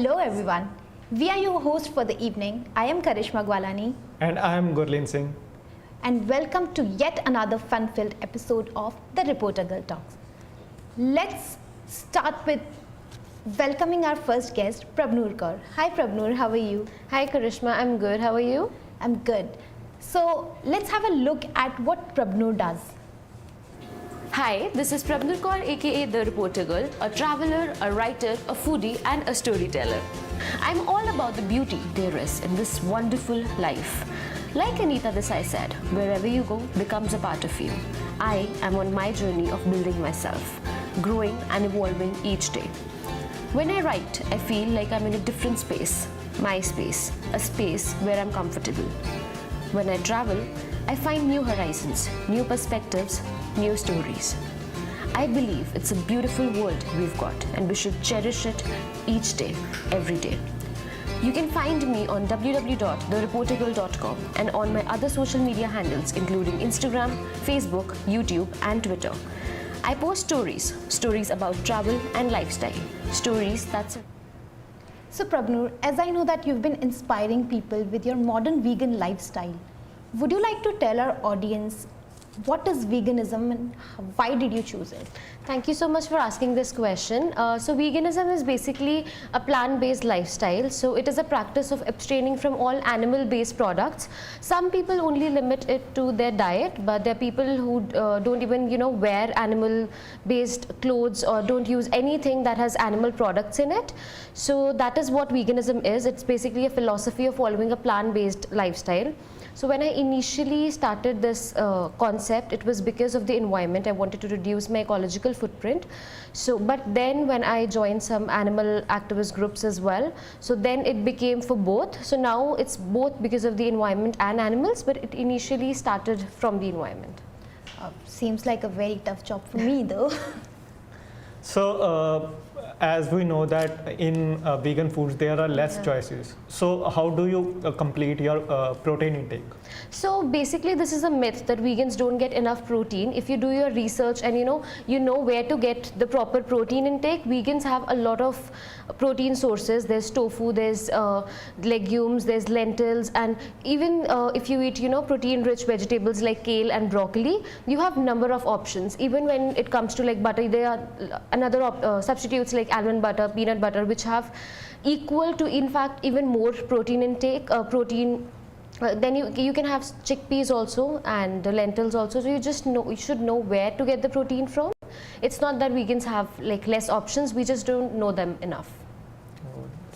Hello everyone. We are your hosts for the evening. I am Karishma Gwalani. And I am Gurleen Singh. And welcome to yet another fun-filled episode of The Reporter Girl Talks. Let's start with welcoming our first guest, Prabnoor Kaur. Hi Prabnoor, how are you? Hi Karishma, I'm good. How are you? I'm good. So let's have a look at what Prabnoor does. Hi, this is Prabnoor Kaur, aka The Reporter Girl, a traveler, a writer, a foodie, and a storyteller. I'm all about the beauty there is in this wonderful life. Like Anita Desai said, wherever you go becomes a part of you. I am on my journey of building myself, growing and evolving each day. When I write, I feel like I'm in a different space, my space, a space where I'm comfortable. When I travel, I find new horizons, new perspectives, new stories. I believe it's a beautiful world we've got and we should cherish it each day, every day. You can find me on www.thereportergirl.com and on my other social media handles including Instagram, Facebook, YouTube and Twitter. I post stories about travel and lifestyle, stories that's So Prabnoor, as I know that you've been inspiring people with your modern vegan lifestyle, would you like to tell our audience what is veganism and why did you choose it? Thank you so much for asking this question. So veganism is basically a plant-based lifestyle. So it is a practice of abstaining from all animal-based products. Some people only limit it to their diet, but there are people who don't even wear animal-based clothes or don't use anything that has animal products in it. So that is what veganism is. It's basically a philosophy of following a plant-based lifestyle. So when I initially started this concept, it was because of the environment. I wanted to reduce my ecological footprint. So, but then when I joined some animal activist groups as well, so then it became for both. So now it's both because of the environment and animals, but it initially started from the environment. Seems like a very tough job for me though. So, as we know that in vegan foods there are less choices. So, how do you complete your protein intake? So basically this is a myth that vegans don't get enough protein. If you do your research and you know where to get the proper protein intake, vegans have a lot of protein sources. There's tofu, there's legumes, there's lentils, and even if you eat protein rich vegetables like kale and broccoli, you have number of options. Even when it comes to like butter, there are another substitutes like almond butter, peanut butter, which have equal to in fact even more protein intake, then you can have chickpeas also and the lentils also. So you should know where to get the protein from. It's not that vegans have like less options, we just don't know them enough.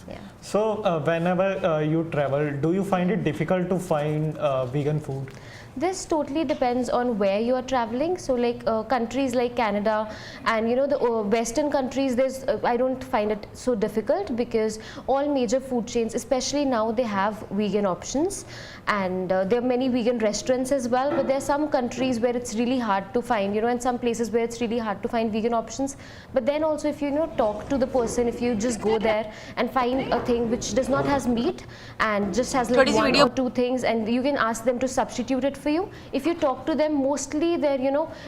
Yeah. So, whenever you travel, do you find it difficult to find vegan food? This totally depends on where you are traveling. So like countries like Canada and the western countries, I don't find it so difficult because all major food chains, especially now, they have vegan options, and there are many vegan restaurants as well. But there are some countries where it's really hard to find, and some places where it's really hard to find vegan options. But then also if you talk to the person, if you just go there and find a thing which does not has meat and just has like one or two things, and you can ask them to substitute it for you. If you talk to them, mostly they're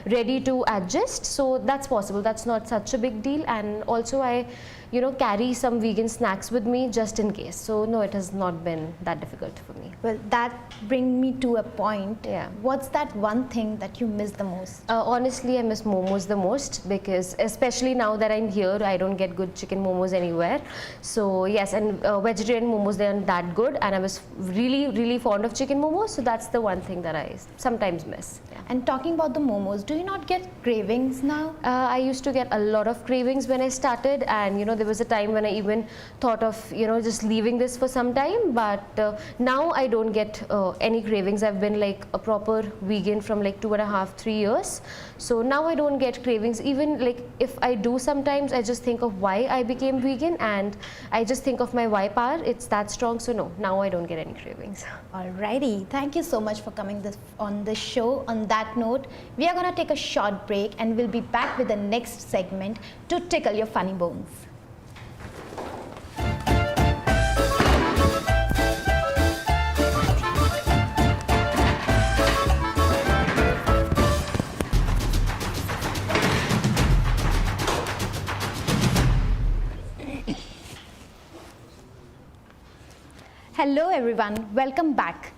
ready to adjust, so that's possible. That's not such a big deal. And also I carry some vegan snacks with me just in case. So no, it has not been that difficult for me. Well, that brings me to a point. Yeah. What's that one thing that you miss the most? Honestly, I miss momos the most because especially now that I'm here, I don't get good chicken momos anywhere. So yes, and vegetarian momos, they aren't that good, and I was really fond of chicken momos. So that's the one thing that I sometimes miss. Yeah. And talking about the momos, do you not get cravings now? I used to get a lot of cravings when I started, and there was a time when I even thought of just leaving this for some time, but now I don't get any cravings. I've been like a proper vegan from like 2.5-3 years, so now I don't get cravings. Even like if I do, sometimes I just think of why I became vegan and I just think of my why power. It's that strong. So no, now I don't get any cravings. Alrighty, thank you so much for coming on the show. On that note, we are gonna take a short break and we'll be back with the next segment to tickle your funny bones. Hello everyone, welcome back.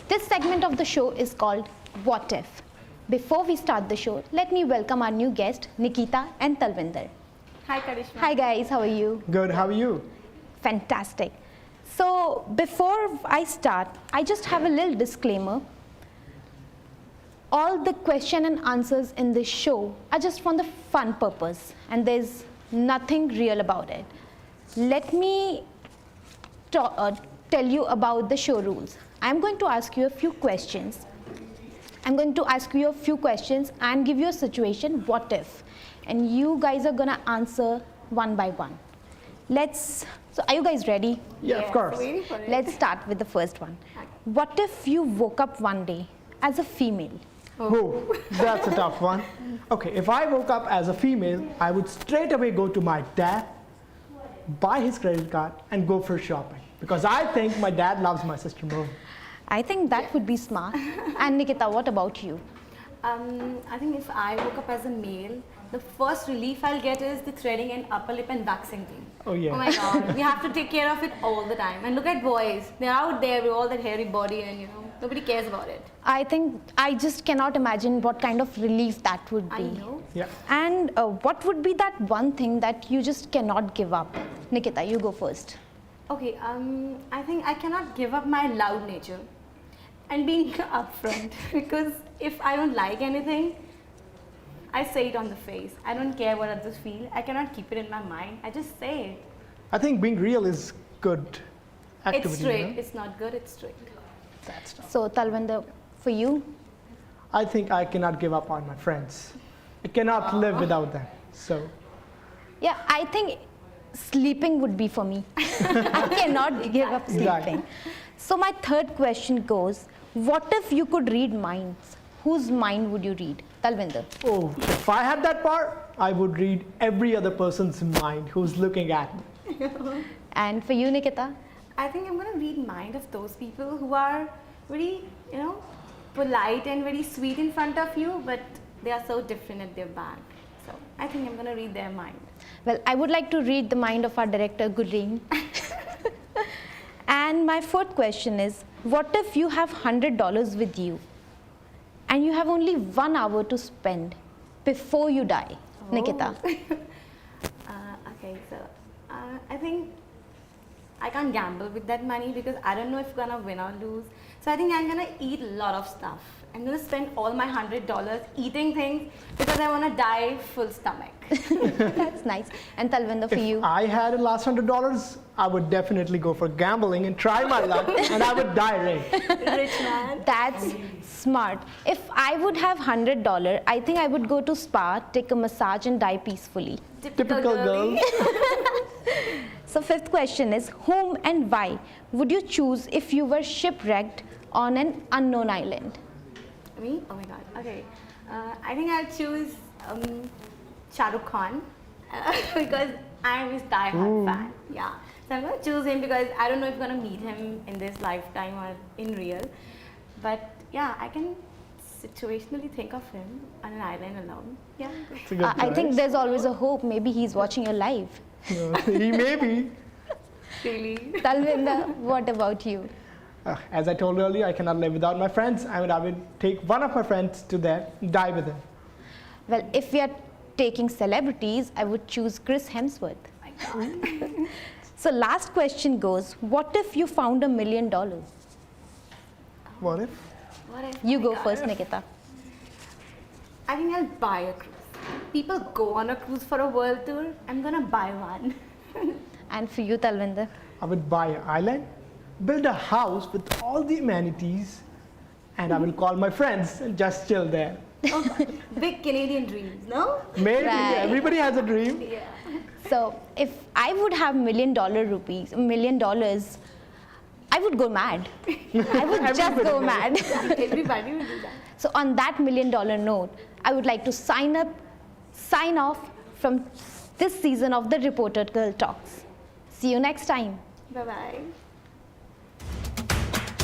This segment of the show is called What If? Before we start the show, let me welcome our new guests, Nikita and Talvinder. Hi Karishma. Hi guys, how are you? Good, how are you? Fantastic. So before I start, I just have a little disclaimer. All the question and answers in this show are just for the fun purpose and there's nothing real about it. Let me tell you about the show rules. I'm going to ask you a few questions. I'm going to ask you a few questions and give you a situation, what if? And you guys are gonna answer one by one. So are you guys ready? Yeah, of course. Waiting for it. Let's start with the first one. What if you woke up one day as a female? Oh, that's a tough one. Okay, if I woke up as a female, I would straight away go to my dad, buy his credit card, and go for shopping. Because I think my dad loves my sister more. I think that would be smart. And Nikita, what about you? I think if I woke up as a male, the first relief I'll get is the threading and upper lip and waxing thing. Oh, yeah. Oh my god, we have to take care of it all the time. And look at boys, they're out there with all that hairy body and nobody cares about it. I think I just cannot imagine what kind of relief that would be. I know. Yeah. And what would be that one thing that you just cannot give up? Nikita, you go first. Okay, I think I cannot give up my loud nature and being upfront because if I don't like anything, I say it on the face. I don't care what others feel. I cannot keep it in my mind. I just say it. I think being real is good activity. It's straight. You know? It's not good. It's straight. That's tough. So Talvinder, for you? I think I cannot give up on my friends. I cannot live without them. So, Yeah, I think sleeping would be for me. I cannot give up sleeping. Exactly. So my third question goes, what if you could read minds? Whose mind would you read? Talvinder. oh, if I had that power, I would read every other person's mind who's looking at me. And for you, Nikita? I think I'm going to read mind of those people who are very, polite and very sweet in front of you, but they are so different at their back. So I think I'm going to read their mind. Well, I would like to read the mind of our director, Gurleen. And my fourth question is, what if you have $100 with you and you have only 1 hour to spend before you die? Nikita. Okay, so I think I can't gamble with that money because I don't know if I'm going to win or lose. So I think I'm going to eat a lot of stuff. I'm going to spend all my $100 eating things because I want to die full stomach. That's nice. And Talvinder, for If you? I had a last $100, I would definitely go for gambling and try my luck, and I would die rich. Rich man. That's smart. If I would have $100, I think I would go to spa, take a massage and die peacefully. Typical girl. So fifth question is, whom and why would you choose if you were shipwrecked on an unknown island? Me? Oh my god. Okay. I think I'll choose Shah Rukh Khan because I'm his die-hard fan. Yeah. So I'm going to choose him because I don't know if I'm going to meet him in this lifetime or in real. But yeah, I can situationally think of him on an island alone. Yeah. It's a good I think choice. there's always a hope. Maybe he's watching you live. He may be. Really. Talvinder, what about you? As I told earlier, I cannot live without my friends. I would take one of my friends to there, die with him. Well, if we are taking celebrities, I would choose Chris Hemsworth. My god. So last question goes, what if you found $1 million? What if? What if? You oh my go God. first, Nikita. I think I'll buy a cruise. People go on a cruise for a world tour. I'm going to buy one. And for you, Talvinder? I would buy an island, build a house with all the amenities, and I will call my friends and just chill there. Big Canadian dreams, no? Maybe Right. everybody has a dream. Yeah. So if I would have $1 million, I would go mad. I would just Everybody go would. mad. Everybody will do that. So on that $1 million note, I would like to sign off from this season of the Reporter Girl Talks. See you next time. Bye-bye.